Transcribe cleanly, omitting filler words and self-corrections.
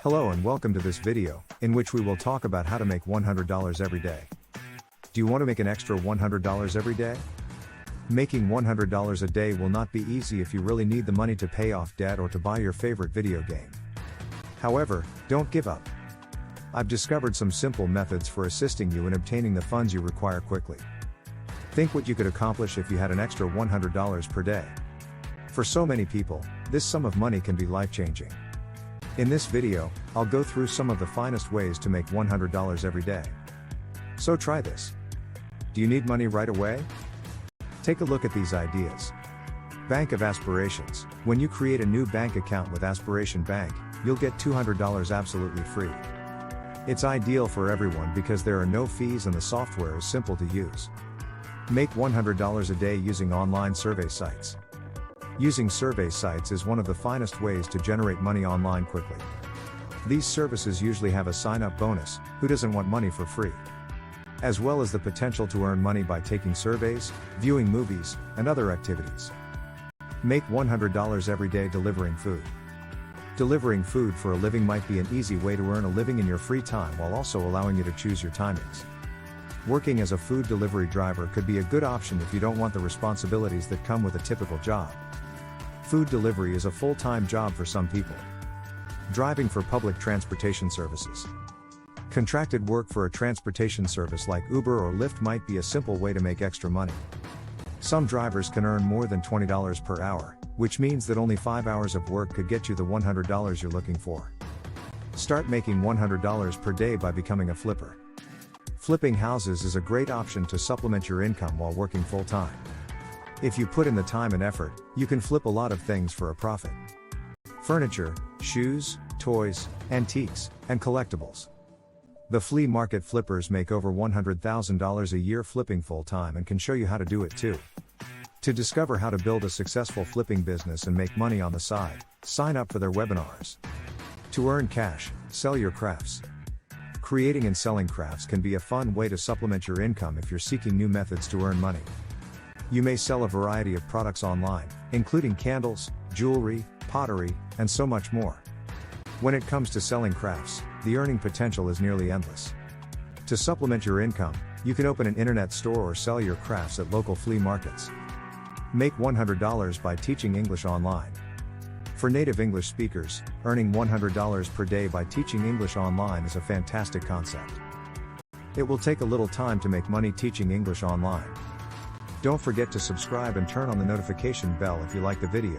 Hello and welcome to this video, in which we will talk about how to make $100 every day. Do you want to make an extra $100 every day? Making $100 a day will not be easy if you really need the money to pay off debt or to buy your favorite video game. However, don't give up. I've discovered some simple methods for assisting you in obtaining the funds you require quickly. Think what you could accomplish if you had an extra $100 per day. For so many people, this sum of money can be life-changing. In this video, I'll go through some of the finest ways to make $100 every day. So try this. Do you need money right away? Take a look at these ideas. Bank of Aspirations. When you create a new bank account with Aspiration Bank, you'll get $200 absolutely free. It's ideal for everyone because there are no fees and the software is simple to use. Make $100 a day using online survey sites. Using survey sites is one of the finest ways to generate money online quickly. These services usually have a sign-up bonus, who doesn't want money for free? As well as the potential to earn money by taking surveys, viewing movies, and other activities. Make $100 every day delivering food. Delivering food for a living might be an easy way to earn a living in your free time while also allowing you to choose your timings. Working as a food delivery driver could be a good option if you don't want the responsibilities that come with a typical job. Food delivery is a full-time job for some people. Driving for public transportation services. Contracted work for a transportation service like Uber or Lyft might be a simple way to make extra money. Some drivers can earn more than $20 per hour, which means that only 5 hours of work could get you the $100 you're looking for. Start making $100 per day by becoming a flipper. Flipping houses is a great option to supplement your income while working full-time. If you put in the time and effort, you can flip a lot of things for a profit. Furniture, shoes, toys, antiques, and collectibles. The Flea Market flippers make over $100,000 a year flipping full-time and can show you how to do it too. To discover how to build a successful flipping business and make money on the side, sign up for their webinars. To earn cash, sell your crafts. Creating and selling crafts can be a fun way to supplement your income if you're seeking new methods to earn money. You may sell a variety of products online, including candles, jewelry, pottery, and so much more. When it comes to selling crafts, the earning potential is nearly endless. To supplement your income, you can open an internet store or sell your crafts at local flea markets. Make $100 by teaching English online. For native English speakers, earning $100 per day by teaching English online is a fantastic concept. It will take a little time to make money teaching English online. Don't forget to subscribe and turn on the notification bell if you like the video.